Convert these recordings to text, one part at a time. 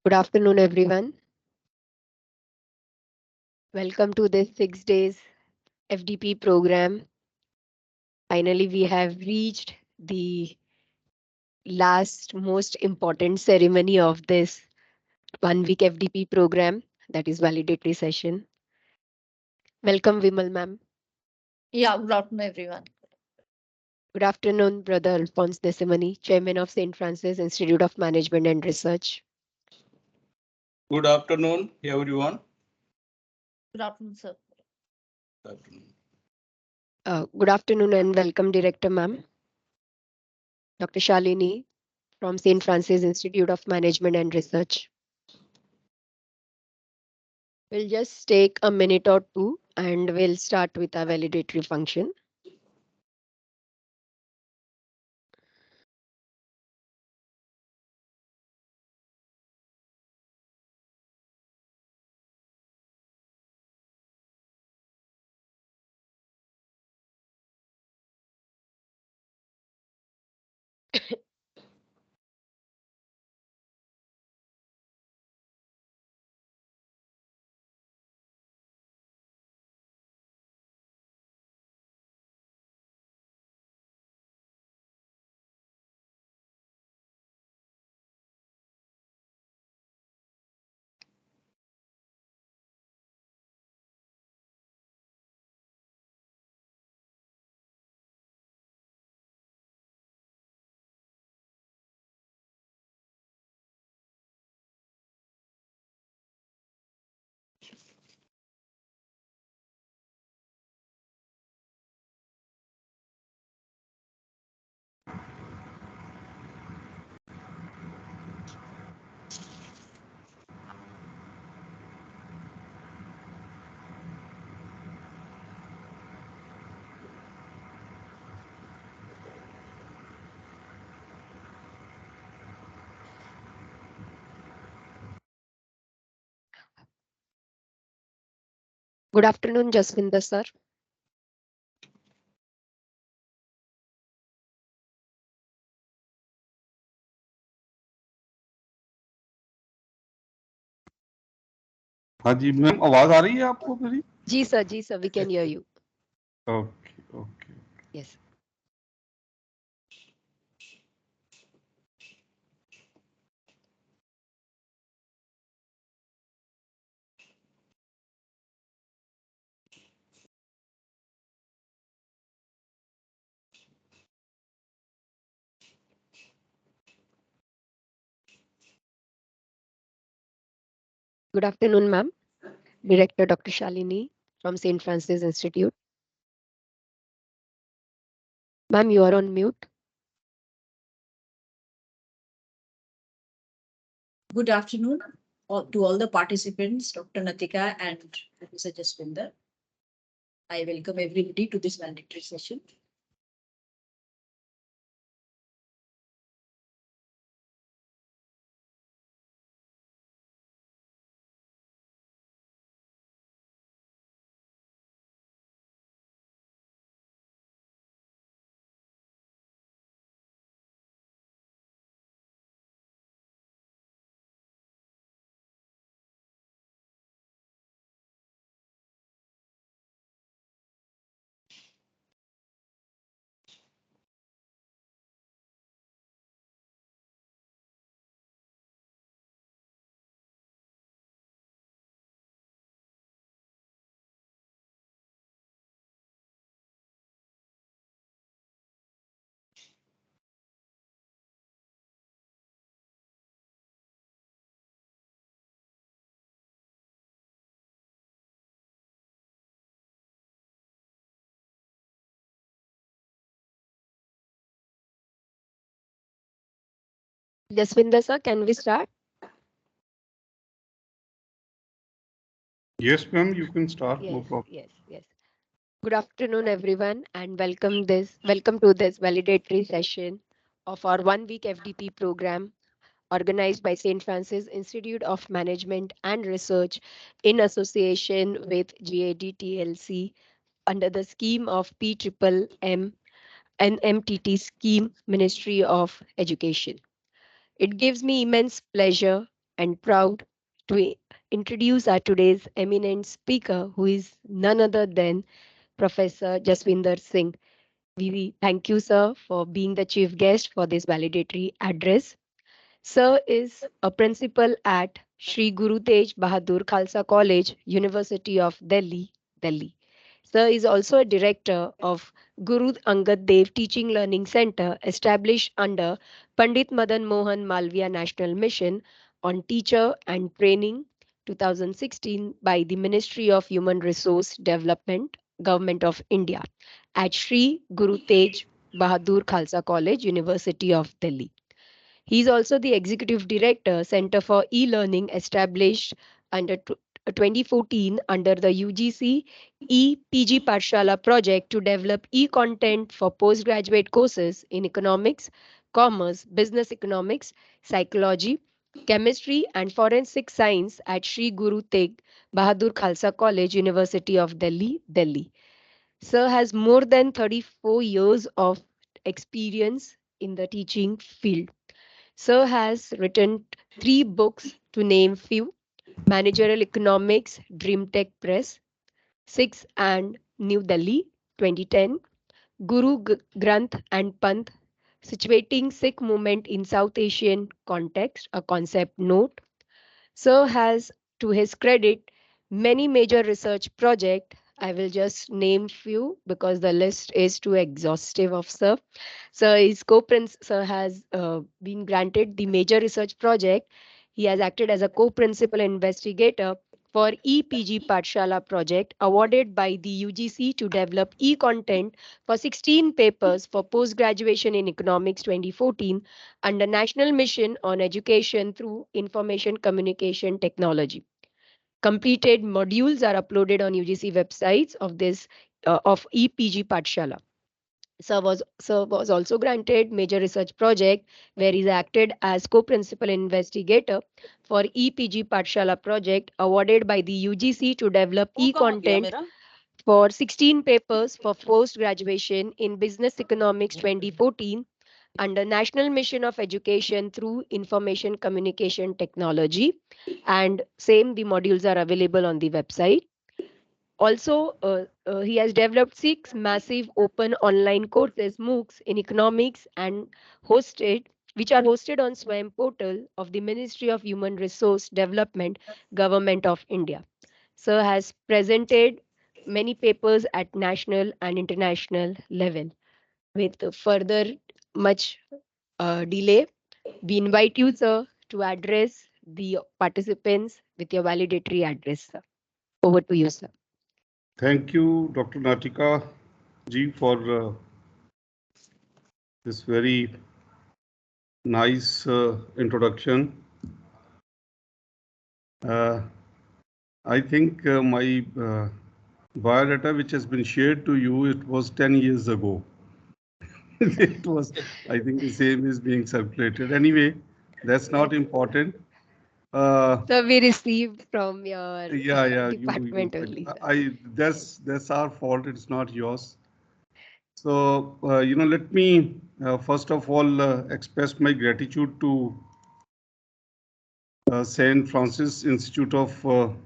Good afternoon, everyone. Welcome to this 6 days FDP program. Finally, we have reached the last most important ceremony of this 1 week FDP program, that is validatory session. Welcome, Vimal ma'am. Yeah, good afternoon, everyone. Good afternoon, Brother Alphonse Desimani, Chairman of St. Francis Institute of Management and Research. Good afternoon, everyone. Good afternoon, sir. Good afternoon. Good afternoon and welcome, Director ma'am. Dr. Shalini from St. Francis Institute of Management and Research. We'll just take a minute or two and we'll start with a validatory function. Good afternoon, Jaswinder sir. हाँ जी ma'am, आवाज आ रही है आपको मेरी? जी sir, we can hear you. Okay okay. Yes. Good afternoon, ma'am. Director Dr. Shalini from St. Francis Institute. Ma'am, you are on mute. Good afternoon to all the participants, Dr. Natika and Professor Jaswinder. I welcome everybody to this mandatory session. Jaswinder sir, can we start? Yes ma'am, you can start, no Yes, problem. yes. Good afternoon, everyone, and welcome to this validatory session of our 1 week FDP program organized by St. Francis Institute of Management and Research in association with GAD TLC under the scheme of PMMM and MTT scheme Ministry of Education. It gives me immense pleasure and proud to introduce our today's eminent speaker, who is none other than Professor Jaswinder Singh. We thank you, sir, for being the chief guest for this validatory address. Sir is a principal at Sri Guru Tej Bahadur Khalsa College, University of Delhi, Delhi. Sir is also a director of Guru Angad Dev Teaching Learning Center, established under Pandit Madan Mohan Malviya National Mission on Teacher and Training 2016 by the Ministry of Human Resource Development, Government of India, at Sri Guru Tej Bahadur Khalsa College, University of Delhi. He is also the Executive Director, Center for E-Learning, established under 2014 under the UGC e-PG Pathshala project to develop e-content for postgraduate courses in economics, commerce, business economics, psychology, chemistry and forensic science at Sri Guru Tegh Bahadur Khalsa College, University of Delhi, Delhi. Sir has more than 34 years of experience in the teaching field. Sir has written three books to name few: Managerial Economics, Dream Tech Press, 6 and New Delhi, 2010, Granth and Panth, Situating Sikh Movement in South Asian Context, a concept note. Sir has, to his credit, many major research projects. I will just name few because the list is too exhaustive of Sir. Sir has been granted the major research project. He has acted as a co-principal investigator for EPG Pathshala project awarded by the UGC to develop e-content for 16 papers for post-graduation in economics 2014 under National Mission on Education through Information Communication Technology. Completed modules are uploaded on UGC websites of this of EPG Pathshala. Sir was also granted major research project where he acted as co-principal investigator for EPG Pathshala project awarded by the UGC to develop e-content for 16 papers for post graduation in business economics 2014 under National Mission of Education through Information Communication Technology, and same the modules are available on the website. Also, he has developed 6 massive open online courses, MOOCs, in economics and hosted, which are hosted on SWAYAM portal of the Ministry of Human Resource Development, Government of India. Sir has presented many papers at national and international level. With further much delay, we invite you, sir, to address the participants with your validatory address, sir. Over to you, sir. Thank you, Dr. Natika ji, for this very nice introduction. I think my biodata, which has been shared to you, it was 10 years ago. It was, I think the same is being circulated. Anyway, that's not important. So we received from your Yeah, department only, sir. that's our fault. It's not yours. So, let me first of all express my gratitude to St. Francis Institute of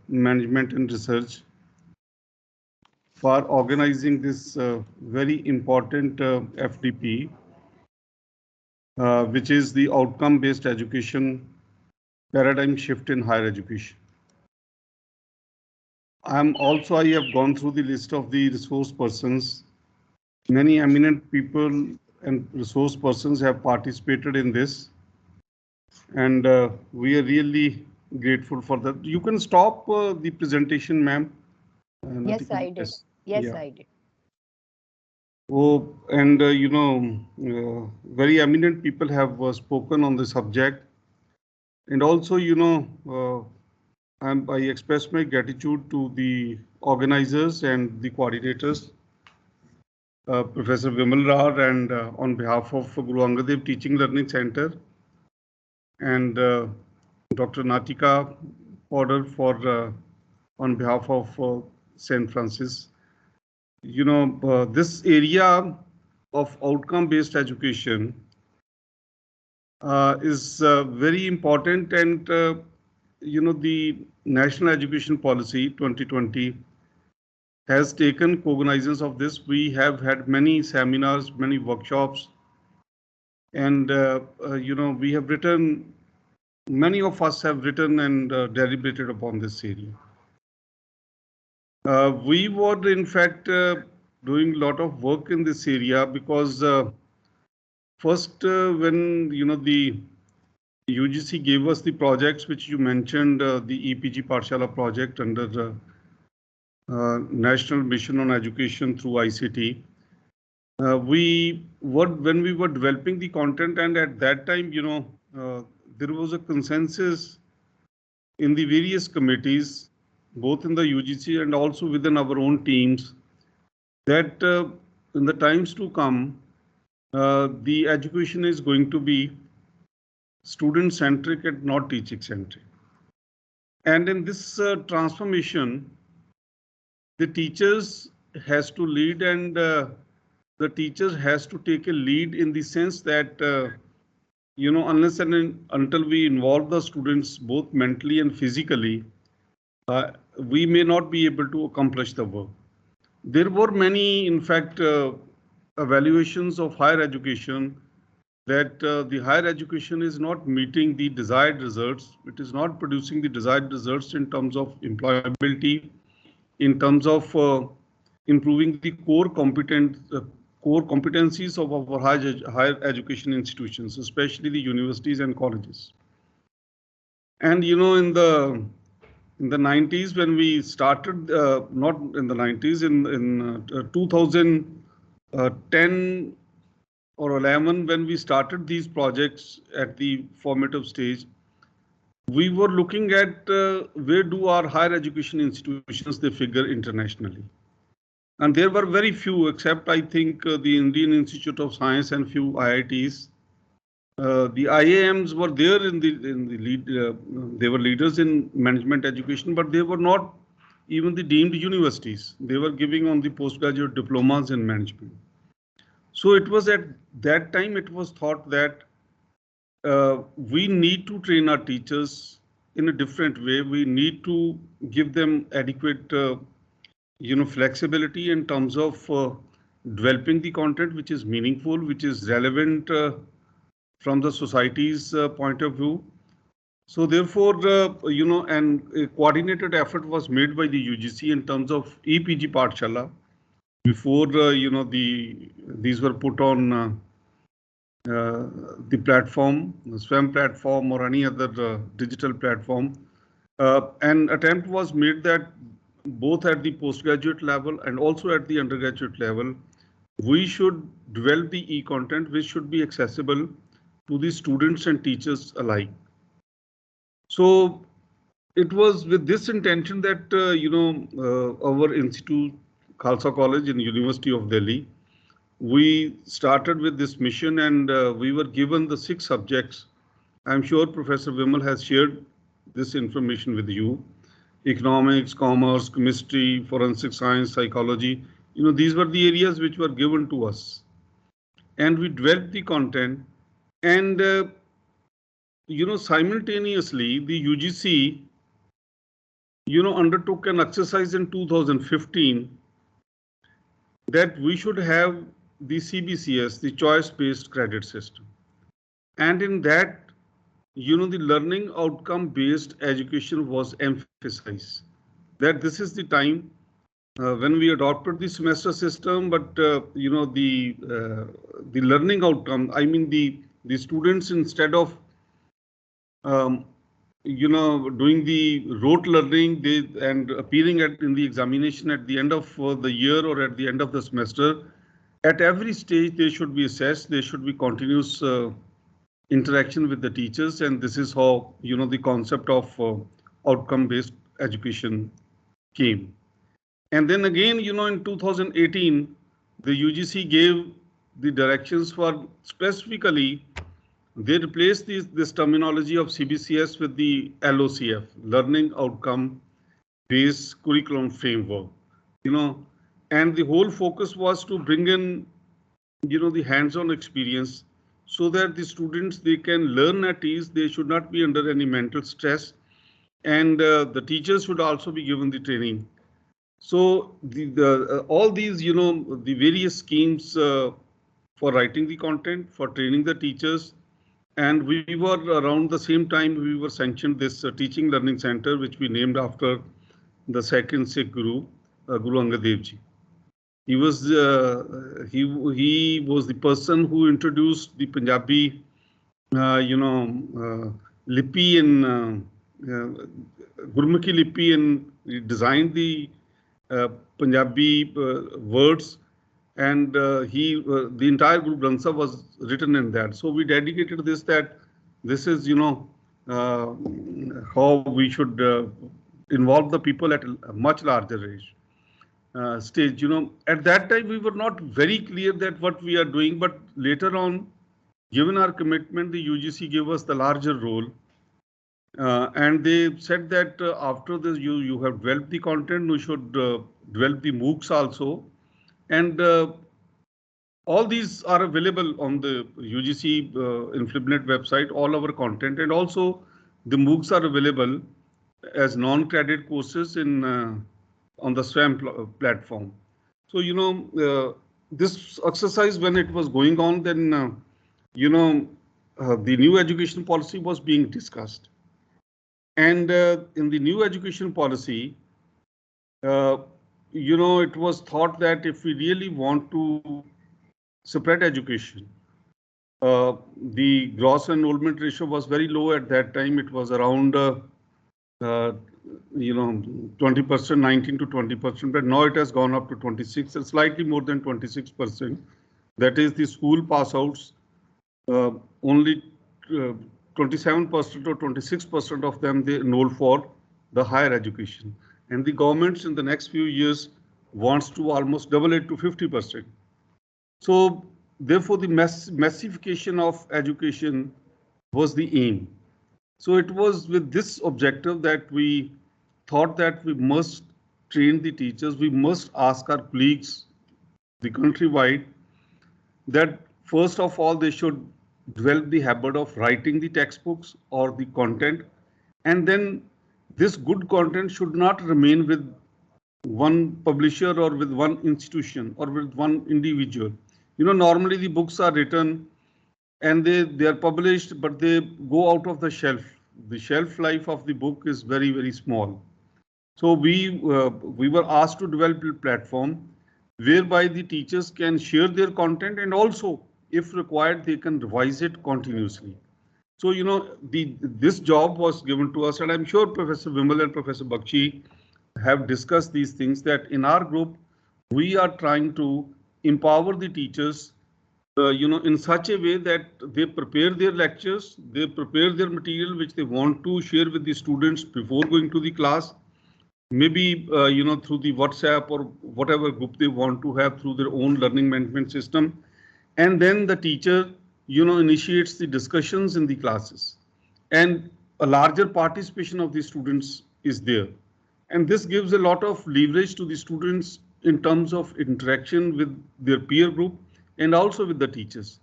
Management and Research for organizing this very important FDP, which is the outcome-based education paradigm shift in higher education. I have gone through the list of the resource persons. Many eminent people and resource persons have participated in this, and we are really grateful for that. You can stop the presentation, ma'am. Yes, I did. Yes, Yeah. I did. Oh, and very eminent people have spoken on the subject, and also, I express my gratitude to the organizers and the coordinators, Professor Vimal Rao, and on behalf of Guru Angad Dev Teaching Learning Center, and Dr. Natika Porter for on behalf of St. Francis. This area of outcome-based education is very important, and the National Education Policy 2020 has taken cognizance of this. We have had many seminars, many workshops, and we have written. Many of us have written and deliberated upon this area. We were, in fact, doing a lot of work in this area because first, when the UGC gave us the projects which you mentioned, the EPG Pathshala project under the National Mission on Education through ICT. When we were developing the content, and at that time, there was a consensus in the various committees, both in the UGC and also within our own teams, that in the times to come, the education is going to be student-centric and not teaching-centric. And in this transformation, the teachers has to lead, and the teachers has to take a lead in the sense that unless and until we involve the students both mentally and physically, we may not be able to accomplish the work. There were many, in fact, evaluations of higher education that the higher education is not meeting the desired results. It is not producing the desired results in terms of employability, in terms of improving the core competencies of our higher education institutions, especially the universities and colleges. And in the 90s, when we started, not in the 90s, in 2010 or 11, when we started these projects at the formative stage, we were looking at where do our higher education institutions they figure internationally. And there were very few, except I think the Indian Institute of Science and few IITs. The IAMs were there in the lead. They were leaders in management education, but they were not even the deemed universities. They were giving on the postgraduate diplomas in management. So it was at that time it was thought that we need to train our teachers in a different way. We need to give them adequate flexibility in terms of developing the content which is meaningful, which is relevant from the society's point of view. So therefore, and a coordinated effort was made by the UGC in terms of EPG Pathshala before these were put on the platform, the SWAM platform or any other digital platform. An attempt was made that both at the postgraduate level and also at the undergraduate level, we should develop the e-content which should be accessible to the students and teachers alike. So it was with this intention that our institute, Khalsa College in University of Delhi, we started with this mission, and we were given the 6 subjects. I'm sure Professor Vimal has shared this information with you. Economics, commerce, chemistry, forensic science, psychology. These were the areas which were given to us. And we developed the content, and simultaneously the UGC undertook an exercise in 2015 that we should have the CBCS, the choice-based credit system. And in that, the learning outcome-based education was emphasized. That this is the time when we adopted the semester system, but the learning outcome, I mean the students, instead of doing the rote learning and appearing in the examination at the end of the year or at the end of the semester, at every stage they should be assessed. There should be continuous interaction with the teachers, and this is how the concept of outcome-based education came. And then again, in 2018, the UGC gave the directions for specifically. They replaced this terminology of CBCS with the LOCF, Learning Outcome Based Curriculum Framework. And the whole focus was to bring in, the hands-on experience so that the students, they can learn at ease. They should not be under any mental stress. and the teachers should also be given the training. So all these, the various schemes for writing the content, for training the teachers, and we were around the same time we were sanctioned this teaching learning center, which we named after the second Sikh Guru, Guru Angad Dev Ji. He was he was the person who introduced the Punjabi, Lipi and Gurmukhi Lipi, and he designed the Punjabi words, and the entire Guru Granth Sahib was written in that. So we dedicated this, that this is how we should involve the people at a much larger age. Stage. At that time we were not very clear that what we are doing, but later on, given our commitment, the UGC gave us the larger role, and they said that after this you have developed the content, we should develop the MOOCs also, and all these are available on the UGC Inflibnet website, all our content, and also the MOOCs are available as non-credit courses in on the SWAM platform. So, this exercise, when it was going on, then, the new education policy was being discussed. And in the new education policy, it was thought that if we really want to spread education, the gross enrollment ratio was very low at that time. It was around 20%, 19 to 20%, but now it has gone up to 26, and slightly more than 26%. That is the school pass outs. Only 27% or 26% of them they enroll for the higher education, and the governments in the next few years wants to almost double it to 50%. So therefore, the massification of education was the aim. So it was with this objective that we thought that we must train the teachers, we must ask our colleagues, the countrywide, that first of all, they should develop the habit of writing the textbooks or the content. And then this good content should not remain with one publisher or with one institution or with one individual. Normally the books are written and they are published, but they go out of the shelf. The shelf life of the book is very, very small. So we were asked to develop a platform whereby the teachers can share their content, and also, if required, they can revise it continuously. So, this job was given to us, and I'm sure Professor Vimal and Professor Bakshi have discussed these things, that in our group, we are trying to empower the teachers, in such a way that they prepare their lectures, they prepare their material which they want to share with the students before going to the class. Maybe, through the WhatsApp or whatever group they want to have through their own learning management system. And then the teacher, initiates the discussions in the classes, and a larger participation of the students is there. And this gives a lot of leverage to the students in terms of interaction with their peer group and also with the teachers.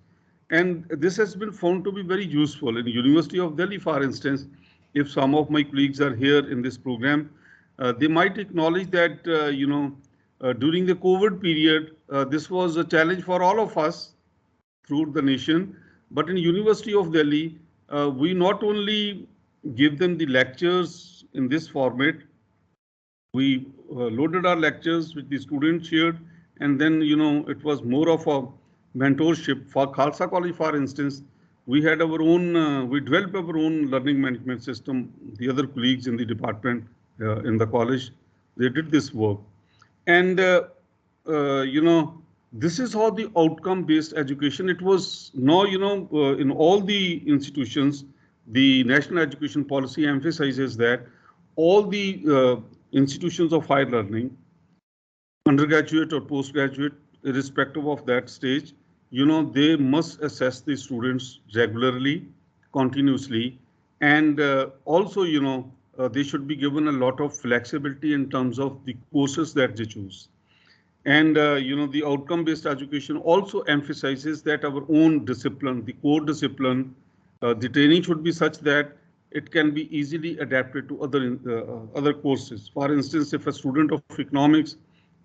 And this has been found to be very useful. In the University of Delhi, for instance, if some of my colleagues are here in this program, they might acknowledge that, during the COVID period, this was a challenge for all of us throughout the nation. But in University of Delhi, we not only give them the lectures in this format, we loaded our lectures which the students shared, and then, it was more of a mentorship. For Khalsa College, for instance, we had our own, we developed our own learning management system. The other colleagues in the department, in the college, they did this work. And, this is how the outcome-based education, it was now, in all the institutions, the National Education Policy emphasizes that all the institutions of higher learning, undergraduate or postgraduate, irrespective of that stage, they must assess the students regularly, continuously, and also, they should be given a lot of flexibility in terms of the courses that they choose. And, the outcome-based education also emphasizes that our own discipline, the core discipline, the training should be such that it can be easily adapted to other courses. For instance, if a student of economics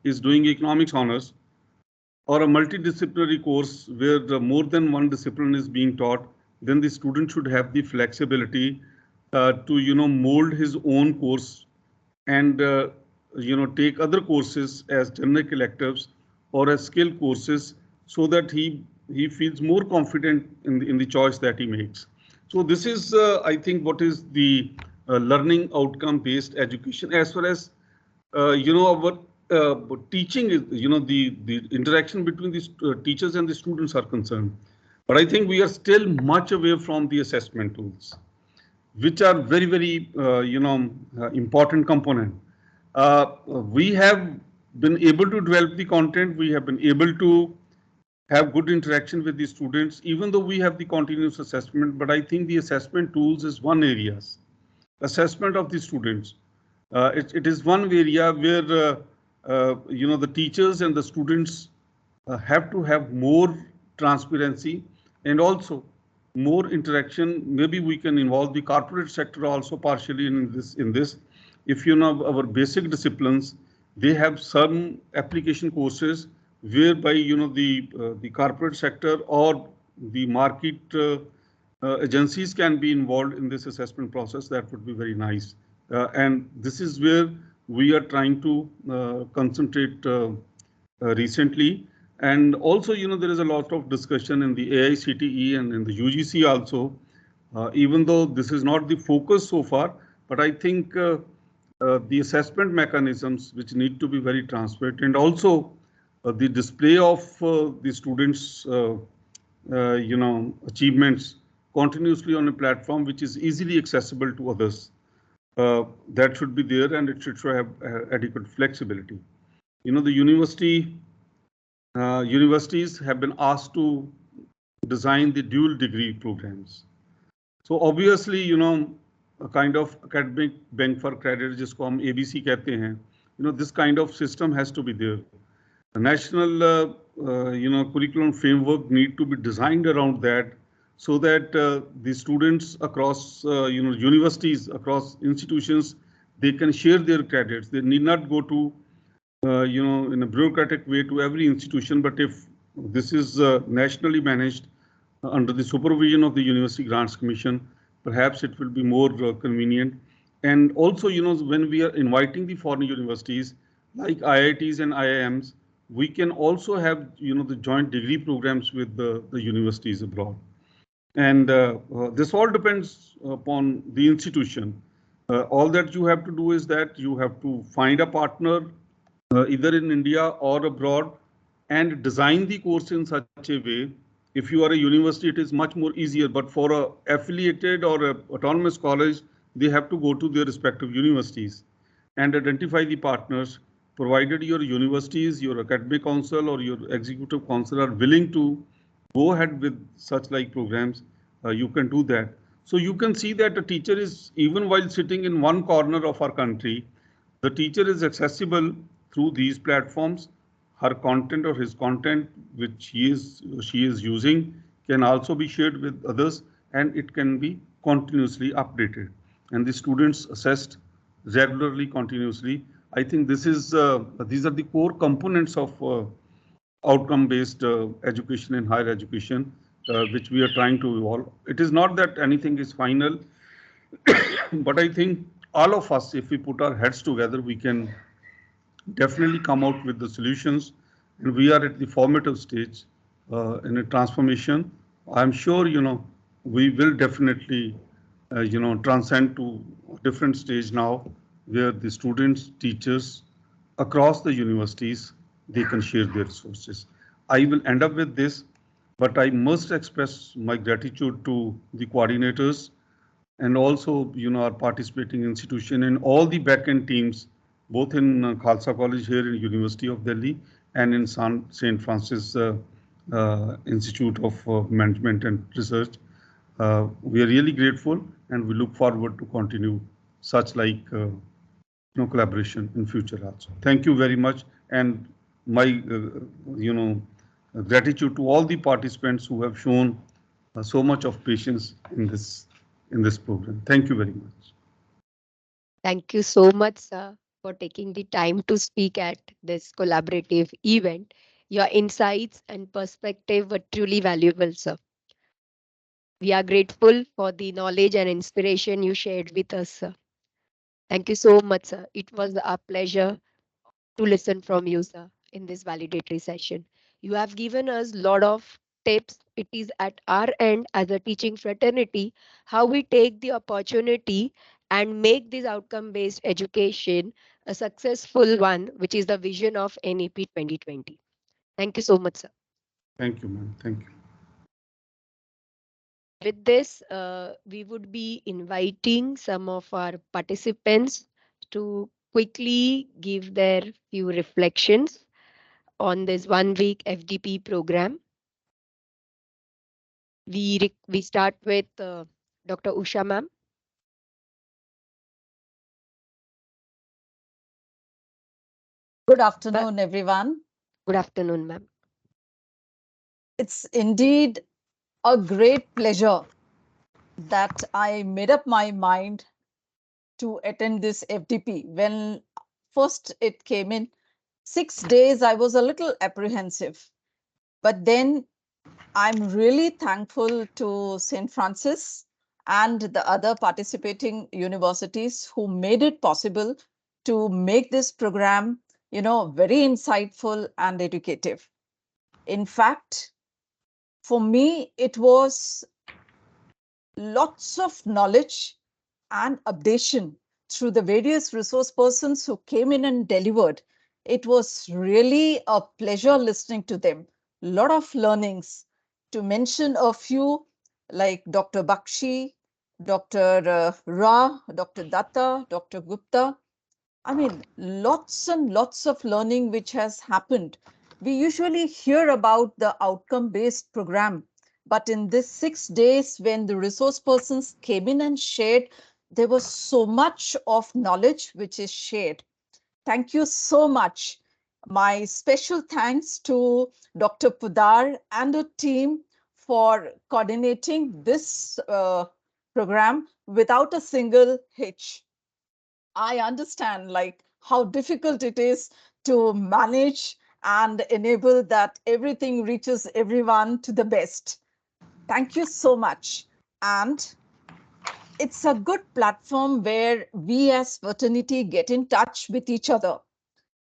is doing economics honors or a multidisciplinary course where more than one discipline is being taught, then the student should have the flexibility to mold his own course and take other courses as generic electives or as skill courses, so that he feels more confident in the choice that he makes. So this is I think what is the learning outcome based education. As far as our teaching is, the interaction between the teachers and the students are concerned, but I think we are still much away from the assessment tools, which are very, very, important component. We have been able to develop the content. We have been able to have good interaction with the students, even though we have the continuous assessment. But I think the assessment tools is one area. Assessment of the students. It is one area where, the teachers and the students have to have more transparency and also more interaction. Maybe we can involve the corporate sector also partially in this. If our basic disciplines, they have some application courses whereby the corporate sector or the market agencies can be involved in this assessment process. That would be very nice. And this is where we are trying to concentrate recently. And also, there is a lot of discussion in the AICTE and in the UGC also, even though this is not the focus so far, but I think the assessment mechanisms which need to be very transparent, and also the display of the students' achievements continuously on a platform which is easily accessible to others. That should be there, and it should have adequate flexibility. The universities have been asked to design the dual degree programs. So obviously, a kind of academic bank for credit, जिसको हम ABC कहते हैं, this kind of system has to be there. The national, curriculum framework need to be designed around that, so that the students across, universities, across institutions, they can share their credits. They need not go to, in a bureaucratic way to every institution. But if this is nationally managed under the supervision of the University Grants Commission, perhaps it will be more convenient. And also, when we are inviting the foreign universities like IITs and IIMs, we can also have, the joint degree programs with the universities abroad. And this all depends upon the institution. All that you have to do is that you have to find a partner either in India or abroad and design the course in such a way. If you are a university, it is much more easier, but for a affiliated or a autonomous college, they have to go to their respective universities and identify the partners. Provided your universities, your academic council or your executive council are willing to go ahead with such like programs, you can do that. So you can see that a teacher is, even while sitting in one corner of our country, the teacher is accessible through these platforms. Her content or his content, which she is using, can also be shared with others, and it can be continuously updated. And the students assessed regularly, continuously. I think these are the core components of outcome-based education and higher education, which we are trying to evolve. It is not that anything is final, but I think all of us, if we put our heads together, we can definitely come out with the solutions. And we are at the formative stage in a transformation. I'm sure, we will definitely, transcend to a different stage now, where the students, teachers across the universities, they can share their resources. I will end up with this, but I must express my gratitude to the coordinators and also, our participating institution and all the back-end teams, both in Khalsa College here in University of Delhi and in St. Francis Institute of Management and Research. We are really grateful, and we look forward to continue such like collaboration in future also. Thank you very much, and my gratitude to all the participants who have shown so much of patience in this in this program. Thank you very much. Thank you so much, sir, for taking the time to speak at this collaborative event. Your insights and perspective were truly valuable, sir. We are grateful for the knowledge and inspiration you shared with us, sir. Thank you so much, sir. It was a pleasure to listen from you, sir, in this validatory session. You have given us a lot of tips. It is at our end as a teaching fraternity how we take the opportunity and make this outcome based education a successful one, which is the vision of NEP 2020. Thank you so much, sir. Thank you, ma'am. Thank you. With this, we would be inviting some of our participants to quickly give their few reflections on this 1 week FDP program. We start with Dr. Usha ma'am. Good afternoon, everyone. Good afternoon, ma'am. It's indeed a great pleasure that I made up my mind to attend this FDP. When first it came in, 6 days, I was a little apprehensive. But then I'm really thankful to St. Francis and the other participating universities who made it possible to make this program, very insightful and educative. In fact, for me, it was lots of knowledge and updation through the various resource persons who came in and delivered. It was really a pleasure listening to them. A lot of learnings. To mention a few, like Dr. Bakshi, Dr. Ra, Dr. Datta, Dr. Gupta. I mean, lots and lots of learning which has happened. We usually hear about the outcome-based program, but in this 6 days, when the resource persons came in and shared, there was so much of knowledge which is shared. Thank you so much. My special thanks to Dr. Pudar and the team for coordinating this program without a single hitch. I understand like how difficult it is to manage and enable that everything reaches everyone to the best. Thank you so much. And it's a good platform where we as fraternity get in touch with each other.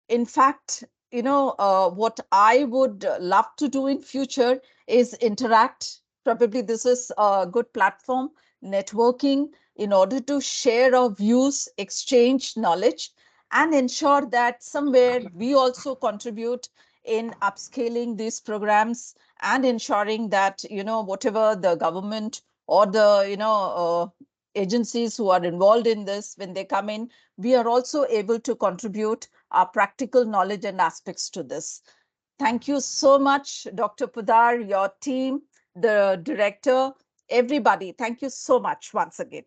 In fact, what I would love to do in future is interact. Probably this is a good platform, networking, in order to share our views, exchange knowledge, and ensure that somewhere we also contribute in upscaling these programs and ensuring that, whatever the government or the, agencies who are involved in this, when they come in, we are also able to contribute our practical knowledge and aspects to this. Thank you so much, Dr. Pudar, your team, the director, everybody. Thank you so much once again.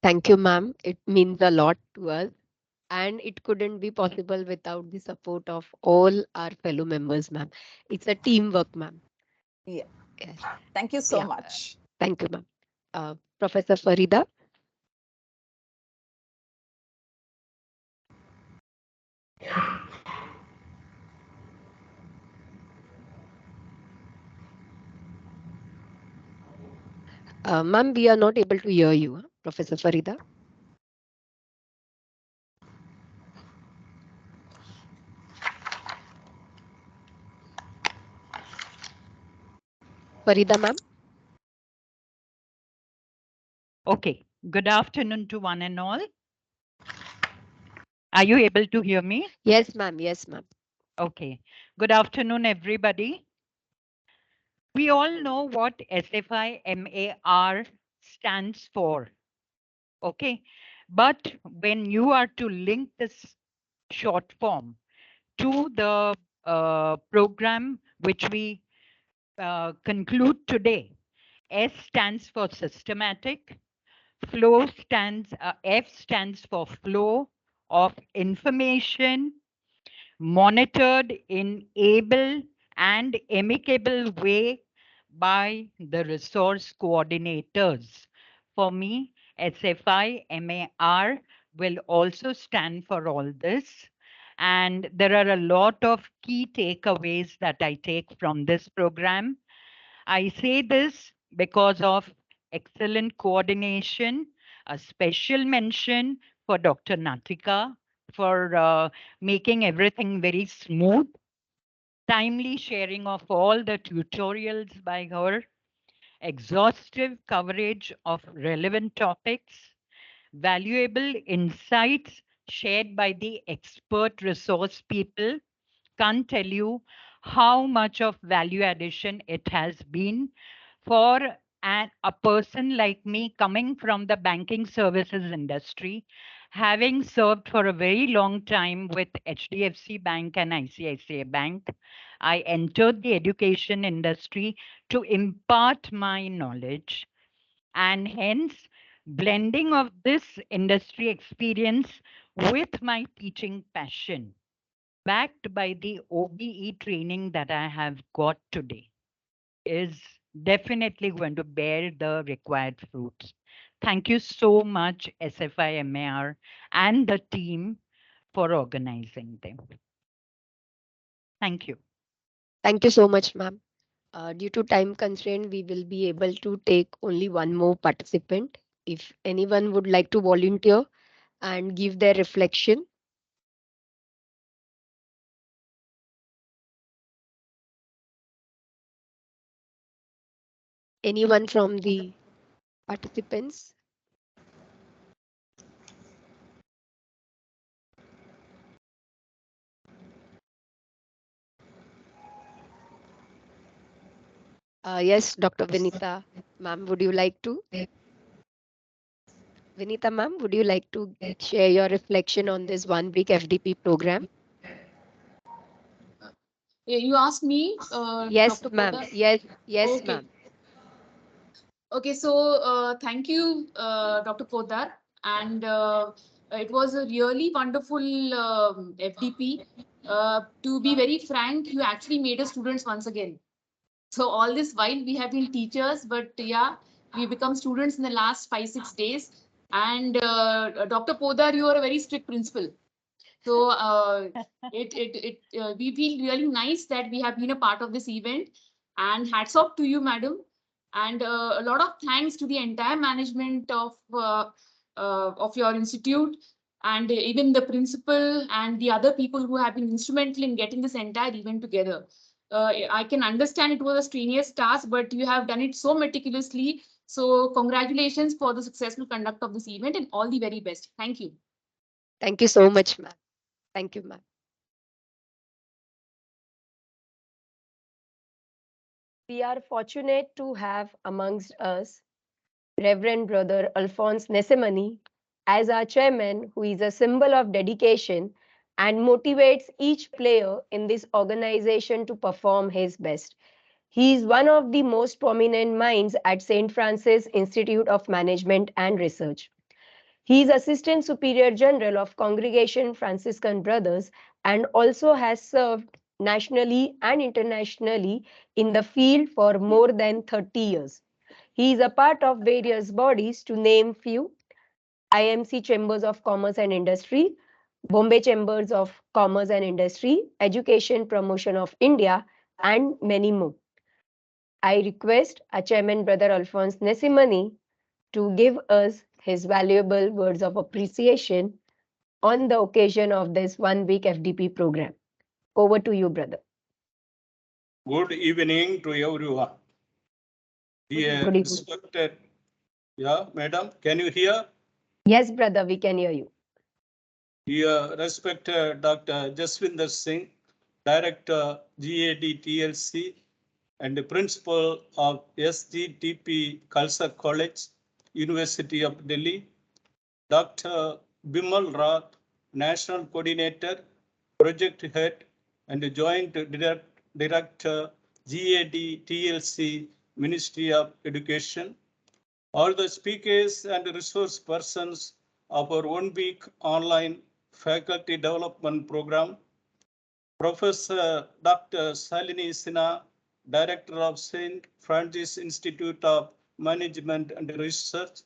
Thank you, ma'am. It means a lot to us. And it couldn't be possible without the support of all our fellow members, ma'am. It's a teamwork, ma'am. Yeah. Yes. Thank you so Yeah. much. Thank you, ma'am. Professor Farida. Ma'am, we are not able to hear you, Professor Farida. Farida, ma'am. Okay, good afternoon to one and all. Are you able to hear me? Yes, ma'am. Yes, ma'am. Okay, good afternoon, everybody. We all know what SFIMAR stands for. Okay, but when you are to link this short form to the program which we conclude today, S stands for systematic, F stands for flow of information monitored in able and amicable way by the resource coordinators. For me, SFIMAR will also stand for all this. And there are a lot of key takeaways that I take from this program. I say this because of excellent coordination, a special mention for Dr. Natika for making everything very smooth, timely sharing of all the tutorials by her, exhaustive coverage of relevant topics, valuable insights shared by the expert resource people. Can't tell you how much of value addition it has been for a person like me coming from the banking services industry, having served for a very long time with HDFC Bank and ICICI Bank. I entered the education industry to impart my knowledge, and hence blending of this industry experience with my teaching passion, backed by the OBE training that I have got today, is definitely going to bear the required fruits. Thank you so much, SFIMAR and the team, for organizing them. Thank you. Thank you so much, ma'am. Due to time constraint, we will be able to take only one more participant. If anyone would like to volunteer and give their reflection, anyone from the participants? Yes, Dr. Vinita, ma'am, would you like to? Vinita, ma'am, would you like to share your reflection on this 1 week FDP program? You asked me, Yes, Dr. ma'am. Poddar. Yes, yes, Okay. ma'am. Okay, so thank you, Dr. Poddar. And it was a really wonderful FDP. To be very frank, you actually made us students once again. So all this while we have been teachers, but yeah, we become students in the last 5-6 days. And Dr. Poddar, you are a very strict principal. So we feel really nice that we have been a part of this event. And hats off to you, madam. And a lot of thanks to the entire management of your institute, and even the principal and the other people who have been instrumental in getting this entire event together. I can understand it was a strenuous task, but you have done it so meticulously. So congratulations for the successful conduct of this event and all the very best. Thank you. Thank you so much, ma'am. Thank you, ma'am. We are fortunate to have amongst us Reverend Brother Alphonse Nesemani as our chairman, who is a symbol of dedication and motivates each player in this organization to perform his best. He is one of the most prominent minds at St. Francis Institute of Management and Research. He is Assistant Superior General of Congregation Franciscan Brothers and also has served nationally and internationally in the field for more than 30 years. He is a part of various bodies, to name few: IMC Chambers of Commerce and Industry, Bombay Chambers of Commerce and Industry, Education Promotion of India, and many more. I request our chairman, Brother Alphonse Nesimani, to give us his valuable words of appreciation on the occasion of this 1 week FDP program. Over to you, brother. Good evening to everyone. Dear Good evening. respected, yeah, madam, can you hear? Yes, brother, we can hear you. Dear respected Dr. Jaswinder Singh, Director GAD TLC and the Principal of SGTP Khalsa College, University of Delhi, Dr. Bimal Rath, National Coordinator, Project Head, and Joint Director, GAD TLC, Ministry of Education. All the speakers and resource persons of our 1 week online faculty development program, Professor Dr. Salini Sinha, Director of St. Francis Institute of Management and Research,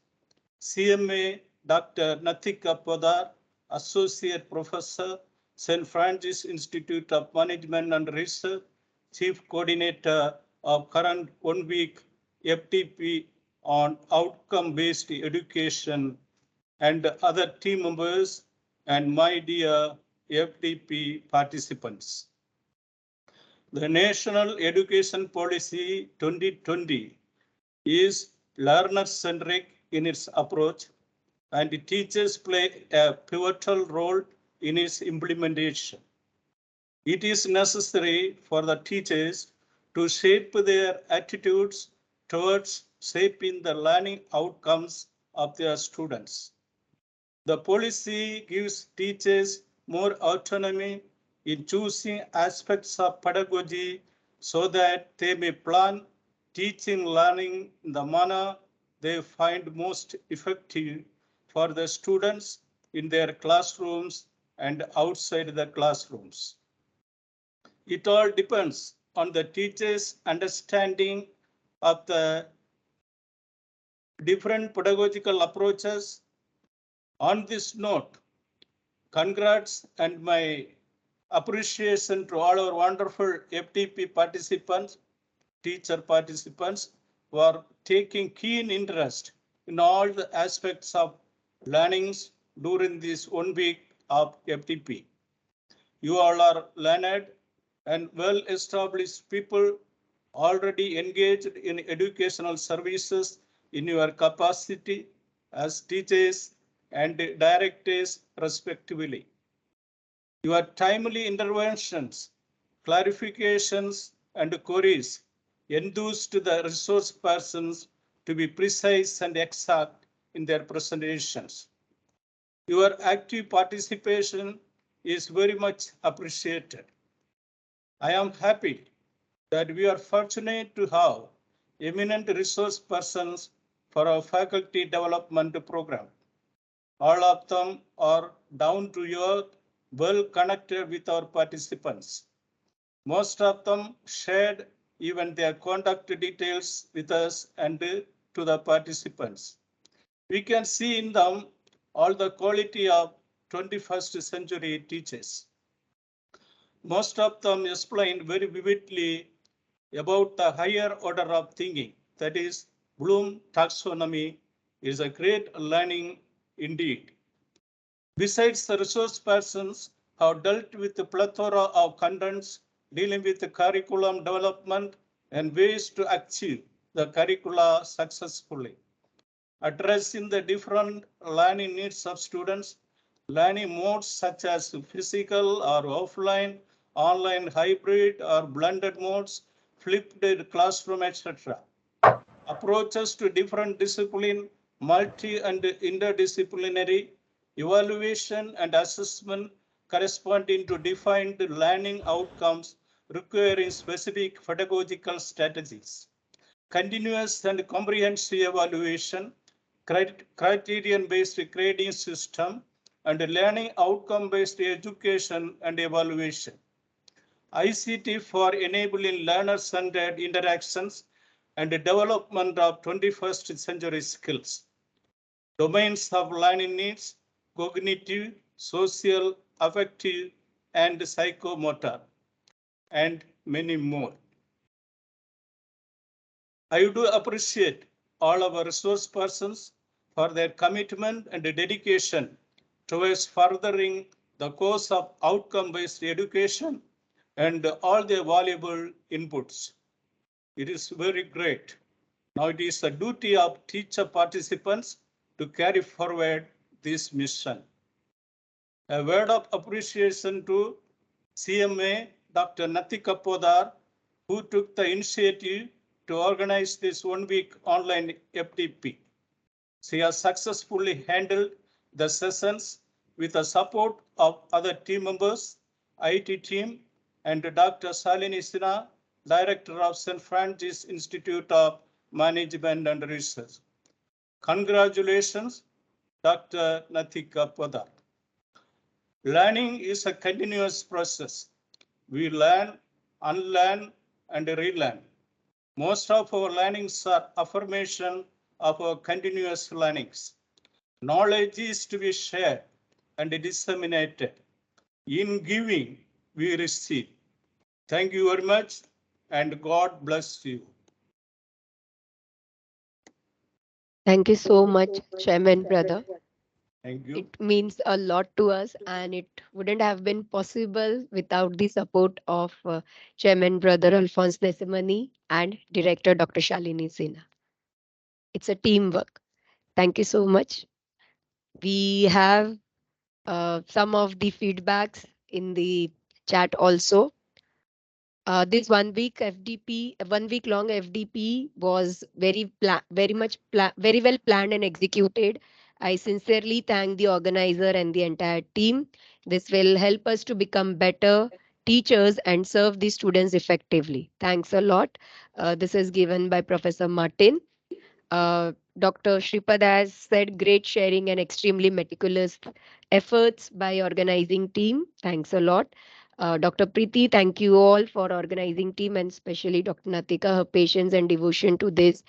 CMA Dr. Nathika Podar, Associate Professor, St. Francis Institute of Management and Research, Chief Coordinator of current 1 week FTP on outcome-based education, and other team members, and my dear FTP participants. The National Education Policy 2020 is learner-centric in its approach, and teachers play a pivotal role in its implementation. It is necessary for the teachers to shape their attitudes towards shaping the learning outcomes of their students. The policy gives teachers more autonomy in choosing aspects of pedagogy so that they may plan teaching learning in the manner they find most effective for the students in their classrooms and outside the classrooms. It all depends on the teacher's understanding of the different pedagogical approaches. On this note, congrats and my appreciation to all our wonderful FTP participants, teacher participants, who are taking keen interest in all the aspects of learnings during this 1 week of FTP. You all are learned and well-established people already engaged in educational services in your capacity as teachers and directors respectively. Your timely interventions, clarifications, and queries enthused the resource persons to be precise and exact in their presentations. Your active participation is very much appreciated. I am happy that we are fortunate to have eminent resource persons for our faculty development program. All of them are down to earth, well connected with our participants. Most of them shared even their contact details with us and to the participants. We can see in them all the quality of 21st century teachers. Most of them explained very vividly about the higher order of thinking, that is, Bloom taxonomy is a great learning indeed. Besides, the resource persons have dealt with the plethora of contents dealing with the curriculum development and ways to achieve the curricula successfully, addressing the different learning needs of students, learning modes such as physical or offline, online hybrid or blended modes, flipped classroom, etc. Approaches to different discipline, multi and interdisciplinary, evaluation and assessment corresponding to defined learning outcomes requiring specific pedagogical strategies. Continuous and comprehensive evaluation, criterion-based grading system, and learning outcome-based education and evaluation. ICT for enabling learner-centered interactions and the development of 21st century skills. Domains of learning needs, cognitive, social, affective, and psychomotor, and many more. I do appreciate all our resource persons for their commitment and dedication towards furthering the course of outcome-based education and all their valuable inputs. It is very great. Now it is the duty of teacher participants to carry forward this mission. A word of appreciation to CMA Dr. Nathika Podar, who took the initiative to organize this 1 week online FTP. She has successfully handled the sessions with the support of other team members, IT team, and Dr. Salini Sinha, Director of St. Francis Institute of Management and Research. Congratulations, Dr. Nathika Podar. Learning is a continuous process. We learn, unlearn, and relearn. Most of our learnings are affirmation of our continuous learnings. Knowledge is to be shared and disseminated. In giving, we receive. Thank you very much, and God bless you. Thank you so much, Chairman brother. Thank you. It means a lot to us, and it wouldn't have been possible without the support of Chairman brother Alphonse Nesimani and Director Dr. Shalini Sinha. It's a teamwork. Thank you so much. We have some of the feedbacks in the chat also. This 1 week FDP, 1 week long FDP was very well planned and executed. I sincerely thank the organizer and the entire team. This will help us to become better teachers and serve the students effectively. Thanks a lot. This is given by Professor Martin. Dr. Shripad has said great sharing and extremely meticulous efforts by organizing team. Thanks a lot. Dr. Preeti, thank you all for organizing team and especially Dr. Natika, her patience and devotion to this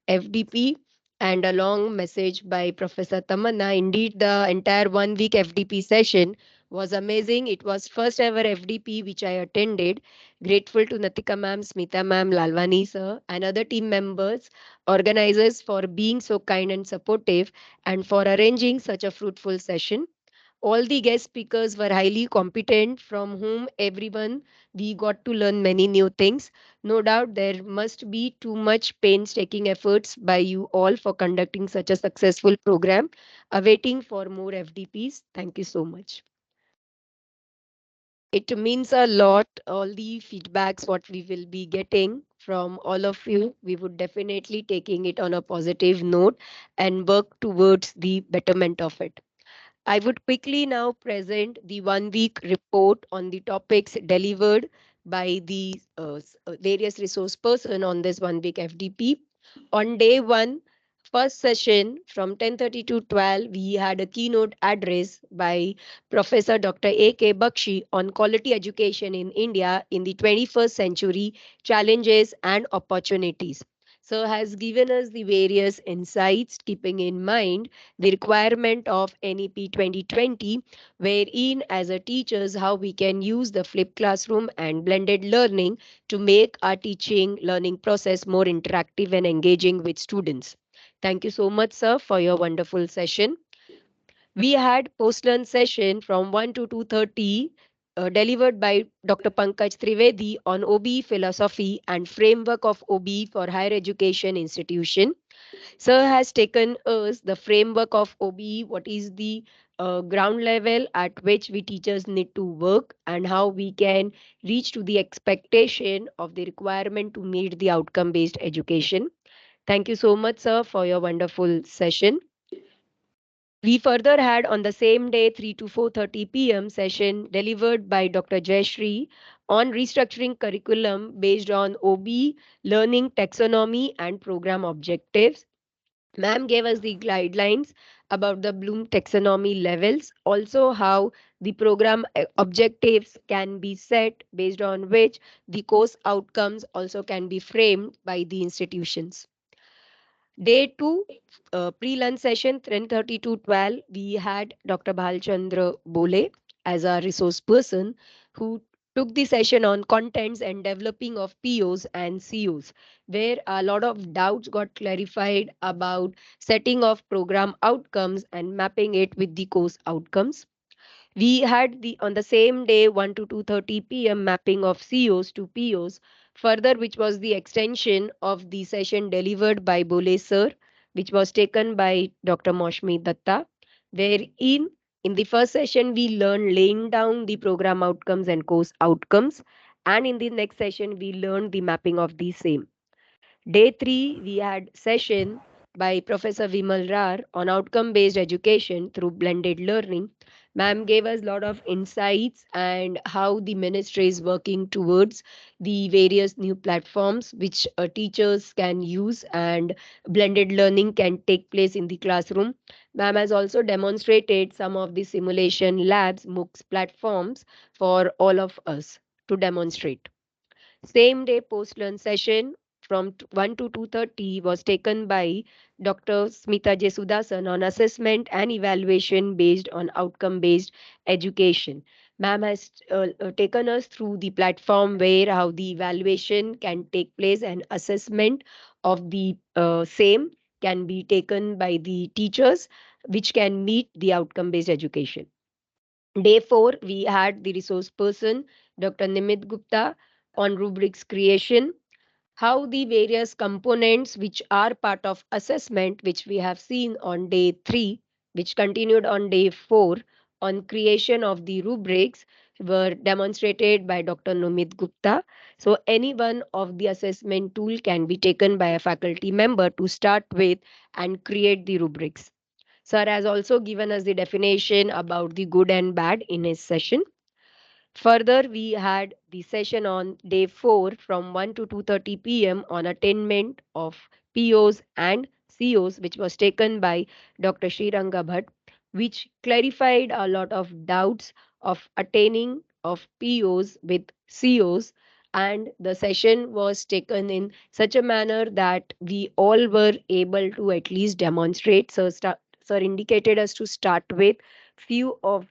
FDP, and a long message by Professor Tamanna. Indeed, the entire 1 week FDP session was amazing. It was first ever FDP which I attended. Grateful to Natika ma'am, Smita ma'am, Lalwani sir, and other team members, organizers for being so kind and supportive and for arranging such a fruitful session. All the guest speakers were highly competent, from whom everyone we got to learn many new things. No doubt there must be too much painstaking efforts by you all for conducting such a successful program. Awaiting for more FDPs. Thank you so much. It means a lot, all the feedbacks what we will be getting from all of you. We would definitely taking it on a positive note and work towards the betterment of it. I would quickly now present the 1 week report on the topics delivered by the various resource person on this 1 week FDP. On day one, first session from 10:30 to 12, we had a keynote address by Professor Dr. A.K. Bakshi on quality education in India in the 21st century, challenges and opportunities. So has given us the various insights, keeping in mind the requirement of NEP 2020, wherein as a teachers how we can use the flipped classroom and blended learning to make our teaching learning process more interactive and engaging with students. Thank you so much, sir, for your wonderful session. We had post-learn session from 1 to 2:30 delivered by Dr. Pankaj Trivedi on OBE philosophy and framework of OBE for higher education institution. Sir has taken us the framework of OBE, what is the ground level at which we teachers need to work and how we can reach to the expectation of the requirement to meet the outcome based education. Thank you so much, sir, for your wonderful session. We further had on the same day 3 to 4:30 p.m. session delivered by Dr. Jayashree on restructuring curriculum based on OBE, learning taxonomy and program objectives. Ma'am gave us the guidelines about the Bloom taxonomy levels, also how the program objectives can be set based on which the course outcomes also can be framed by the institutions. Day 2, pre-lunch session 10:30 to 12, we had Dr. Bhalchandra Bole as our resource person who took the session on contents and developing of POs and COs, where a lot of doubts got clarified about setting of program outcomes and mapping it with the course outcomes. We had the on the same day 1 to 2:30 p.m. mapping of COs to POs, further which was the extension of the session delivered by Bole sir, which was taken by Dr. Moshmi Datta, wherein in the first session we learned laying down the program outcomes and course outcomes, and in the next session we learned the mapping of the same. Day 3, we had session by Professor Vimal Rar on outcome-based education through blended learning. Ma'am gave us a lot of insights and how the ministry is working towards the various new platforms which teachers can use and blended learning can take place in the classroom. Ma'am has also demonstrated some of the simulation labs, MOOCs platforms for all of us to demonstrate. Same day post learn session from 1 to 2:30 was taken by Dr. Smita Jesudasan on assessment and evaluation based on outcome based education. Ma'am has taken us through the platform where how the evaluation can take place and assessment of the same can be taken by the teachers, which can meet the outcome based education. Day 4, we had the resource person, Dr. Nimit Gupta, on rubrics creation, how the various components which are part of assessment, which we have seen on day 3, which continued on day 4, on creation of the rubrics, were demonstrated by Dr. Nimit Gupta. So, any one of the assessment tool can be taken by a faculty member to start with and create the rubrics. Sir has also given us the definition about the good and bad in his session. Further, we had the session on day 4 from 1 to 2:30 p.m. on attainment of POs and COs, which was taken by Dr. Sriranga Bhatt, which clarified a lot of doubts of attaining of POs with COs. And the session was taken in such a manner that we all were able to at least demonstrate. Sir indicated us to start with a few of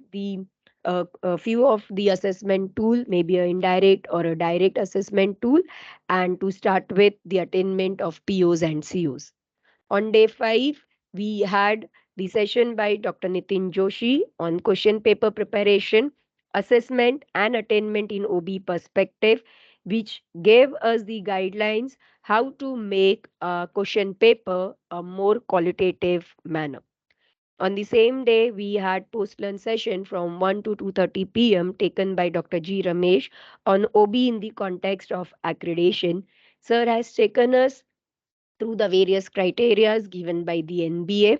the assessment tool, maybe a indirect or a direct assessment tool, and to start with the attainment of POs and COs. On day 5, we had the session by Dr. Nitin Joshi on question paper preparation, assessment, and attainment in OB perspective, which gave us the guidelines how to make a question paper a more qualitative manner. On the same day, we had post-lunch session from 1 to 2:30 p.m. taken by Dr. G. Ramesh on OB in the context of accreditation. Sir has taken us through the various criteria given by the NBA.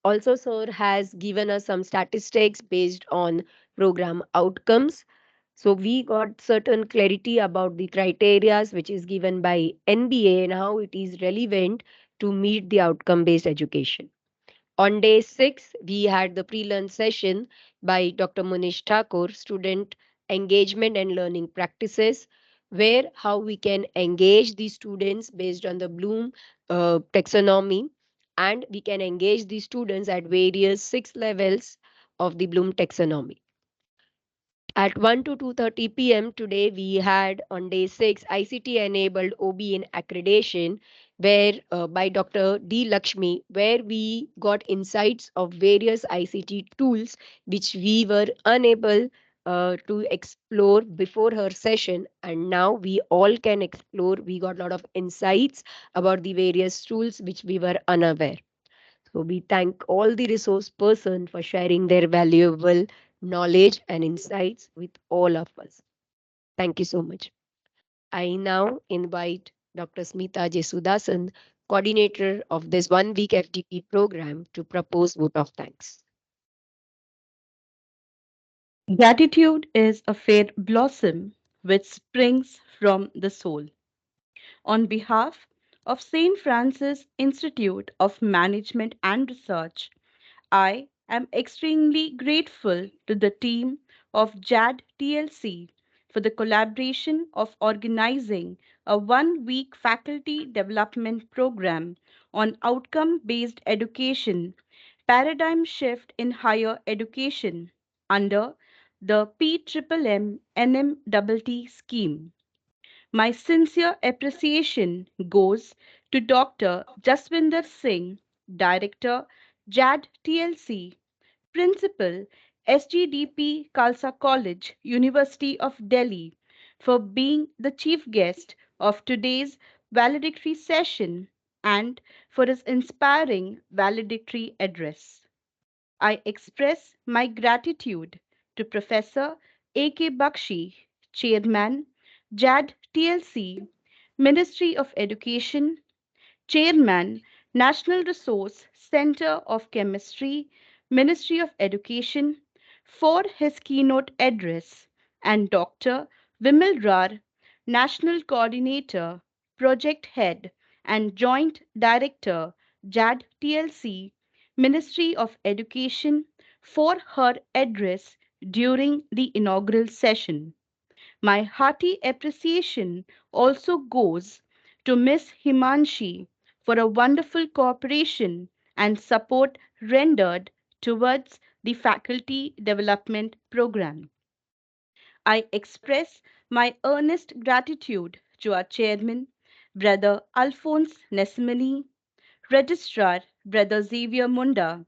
Also, sir has given us some statistics based on program outcomes. So we got certain clarity about the criteria which is given by NBA and how it is relevant to meet the outcome based education. On day 6, we had the pre-learn session by Dr. Munish Thakur, student engagement and learning practices, where how we can engage the students based on the Bloom taxonomy, and we can engage the students at various 6 levels of the Bloom taxonomy. At 1 to 2:30 p.m. today, we had on day 6 ICT enabled OB in accreditation, where by Dr. D. Lakshmi, where we got insights of various ICT tools which we were unable to explore before her session, and now we all can explore. We got a lot of insights about the various tools which we were unaware. So we thank all the resource person for sharing their valuable knowledge and insights with all of us. Thank you so much. I now invite Dr. Smita Jesudasan, coordinator of this 1 week FDP program, to propose vote of thanks. Gratitude is a fair blossom which springs from the soul. On behalf of St. Francis Institute of Management and Research, I am extremely grateful to the team of GAD TLC for the collaboration of organizing a 1 week faculty development program on outcome based education, paradigm shift in higher education under the PMMM NMTT scheme. My sincere appreciation goes to Dr. Jaswinder Singh, Director, JAD TLC, Principal, SGDP Khalsa College, University of Delhi, for being the chief guest of today's valedictory session and for his inspiring valedictory address. I express my gratitude to Professor A.K. Bakshi, Chairman, JAD TLC, Ministry of Education, Chairman, National Resource Center of Chemistry, Ministry of Education, for his keynote address, and Dr. Vimal Rar, National Coordinator, Project Head, and Joint Director, JAD TLC, Ministry of Education, for her address during the inaugural session. My hearty appreciation also goes to Miss Himanshi for a wonderful cooperation and support rendered towards the faculty development program. I express my earnest gratitude to our chairman, Brother Alphonse Nesmani, Registrar, Brother Xavier Munda,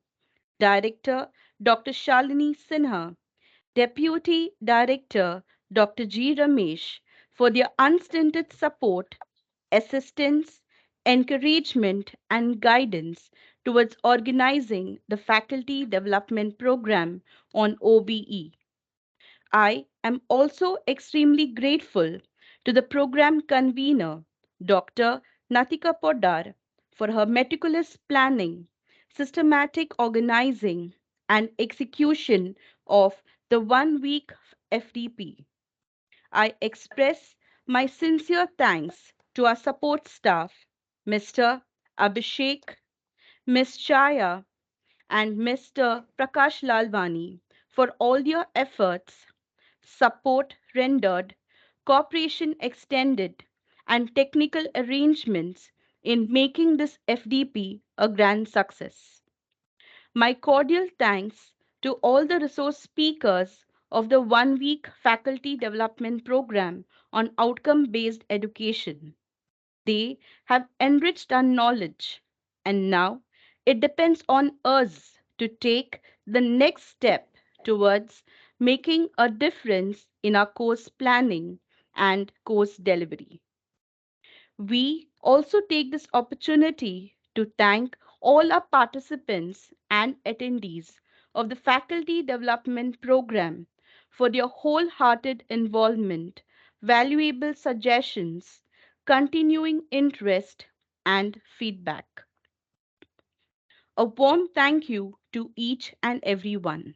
Director, Dr. Shalini Sinha, Deputy Director, Dr. G. Ramesh, for their unstinted support, assistance, encouragement, and guidance towards organizing the Faculty Development Program on OBE. I am also extremely grateful to the program convener, Dr. Natika Poddar, for her meticulous planning, systematic organizing, and execution of the 1 week FDP. I express my sincere thanks to our support staff, Mr. Abhishek, Ms. Chaya, and Mr. Prakash Lalwani, for all your efforts, support rendered, cooperation extended, and technical arrangements in making this FDP a grand success. My cordial thanks to all the resource speakers of the 1 week faculty development program on outcome based education. They have enriched our knowledge, and now it depends on us to take the next step towards making a difference in our course planning and course delivery. We also take this opportunity to thank all our participants and attendees of the Faculty Development Program for their wholehearted involvement, valuable suggestions, continuing interest, and feedback. A warm thank you to each and every one.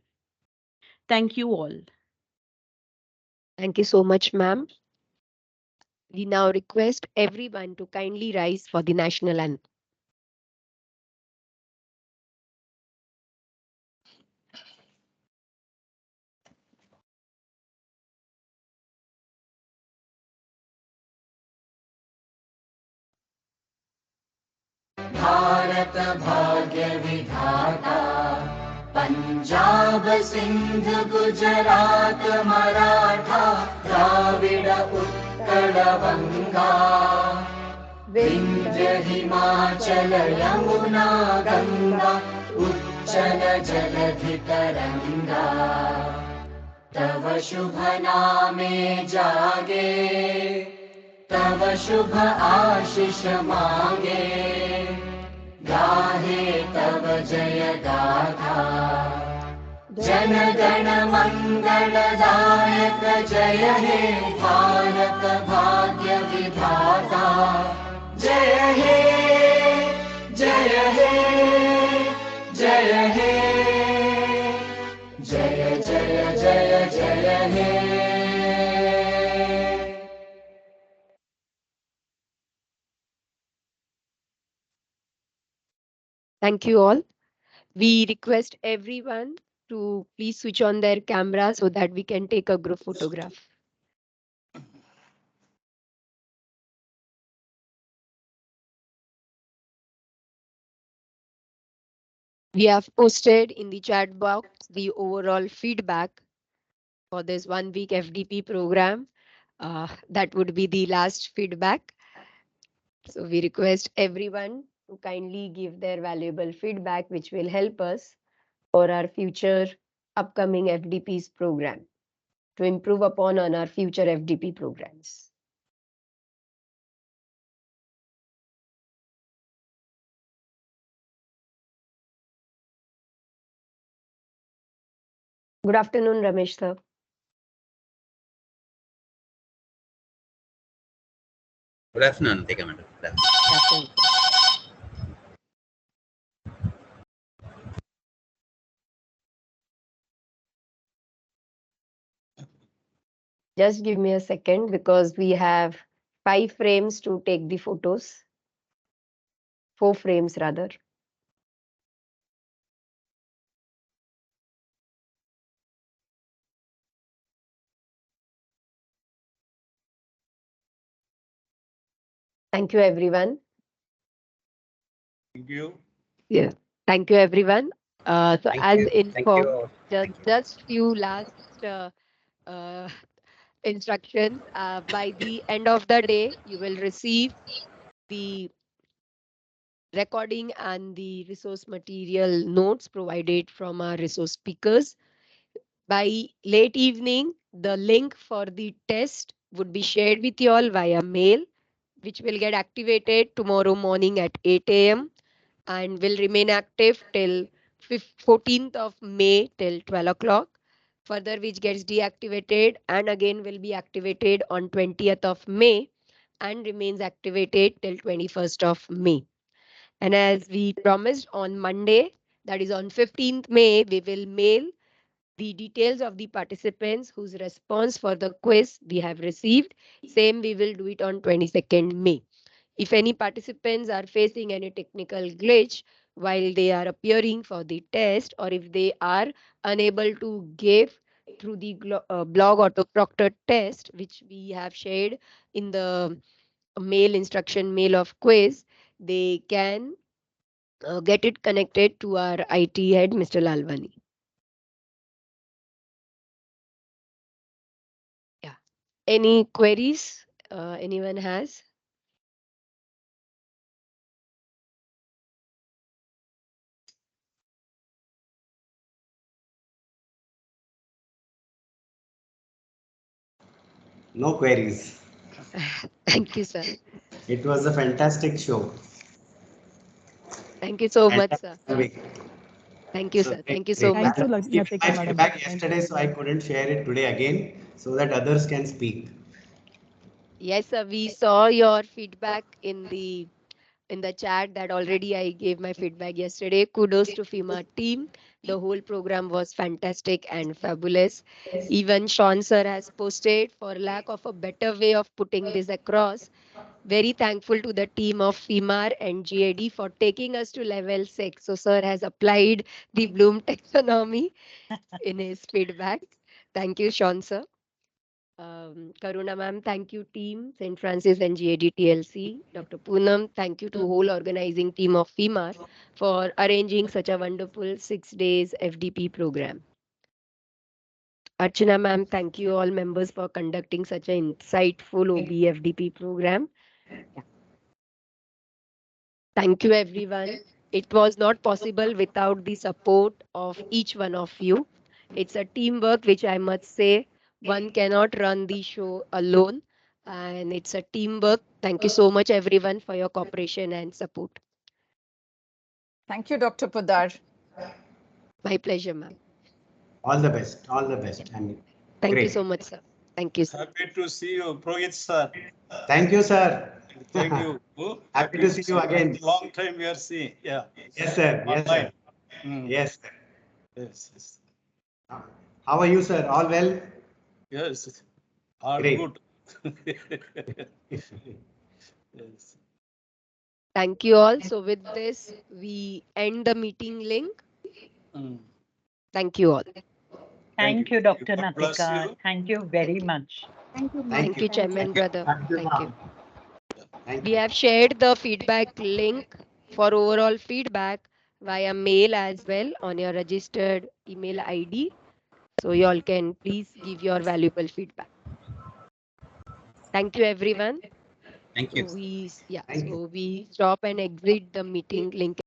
Thank you all. Thank you so much, ma'am. We now request everyone to kindly rise for the national anthem. Bharat भाग्य विधाता पंजाब सिंध गुजरात मराठा द्राविड उत्कल बंगा विंध्य हिमाचल यमुना गंगा उच्चल जलधि तरंगा तव शुभ नामे जागे तव शुभ आशीष मांगे गाहे तव जय गाथा जन गण मंगल दायक जय हे भारत भाग्य विधाता जय हे जय हे जय हे जय जय जय जय हे Thank you all. We request everyone to please switch on their camera so that we can take a group photograph. We have posted in the chat box the overall feedback for this 1 week FDP program. That would be the last feedback. So we request everyone to kindly give their valuable feedback, which will help us for our future upcoming FDP's program to improve upon on our future FDP programs. Good afternoon, Ramesh sir. Good afternoon, Tika madam. Good afternoon. Good afternoon. Just give me a second because we have 5 frames to take the photos. 4 frames rather. Thank you, everyone. Thank you. Yeah. Thank you, everyone. So Thank as you. Thank you informed, all. just, Thank you. just few last uh, instructions. By the end of the day, you will receive the recording and the resource material notes provided from our resource speakers. By late evening, the link for the test would be shared with you all via mail, which will get activated tomorrow morning at 8 a.m. and will remain active till 14th of May till 12 o'clock. Further, which gets deactivated and again will be activated on 20th of May and remains activated till 21st of May. And as we promised on Monday, that is on 15th May, we will mail the details of the participants whose response for the quiz we have received. Same, we will do it on 22nd May. If any participants are facing any technical glitch while they are appearing for the test, or if they are unable to give through the blog auto proctor test, which we have shared in the mail instruction mail of quiz, they can get it connected to our IT head, Mr. Lalwani. Yeah. Any queries anyone has? No queries. Thank you, sir. It was a fantastic show. Thank you so much, Fantastic sir. week. Thank you, So sir. great, Thank you so great. much, Thank you, sir. I've given my Latika madam. feedback Thank yesterday, so I couldn't share it today again, so that others can speak. Yes, sir. We saw your feedback in the chat that already I gave my feedback yesterday. Kudos to FEMA team. The whole program was fantastic and fabulous. Even Sean sir has posted for lack of a better way of putting this across. Very thankful to the team of FEMAR and GAD for taking us to level 6. So sir has applied the Bloom taxonomy in his feedback. Thank you, Sean sir. Karuna ma'am, thank you team, St. Francis and GAD TLC. Dr. Poonam, thank you to whole organizing team of FEMAR for arranging such a wonderful 6 days FDP program. Archana ma'am, thank you all members for conducting such an insightful OBE FDP program. Thank you everyone. It was not possible without the support of each one of you. It's a teamwork which I must say one cannot run the show alone, and it's a teamwork. Thank you so much everyone for your cooperation and support. Thank you, Dr. Podar. My pleasure, ma'am. All the best. All the best. I mean, Thank you great. so much, sir. Thank you, sir. Happy to see you, Prohit sir. Thank you, sir. Thank you. Happy to see you again. Long time we are seeing. Yeah. Yes, sir. Yes, sir. Online. Yes, sir. Yes. Yes. How are you, sir? All well? Yes. All Great. good. Yes. Thank you all. So with this, we end the meeting link. Mm. Thank you all. Thank you, Dr. God bless Natika. you. Thank you very much. Thank you, ma'am. Thank Thank you. you, Chairman Thank you. brother. Thank you, Thank you. ma'am. Thank We you. have shared the feedback link for overall feedback via mail as well on your registered email ID. So you all can please give your valuable feedback. Thank you everyone. Thank So you. we Thank you. so we stop and exit the meeting link.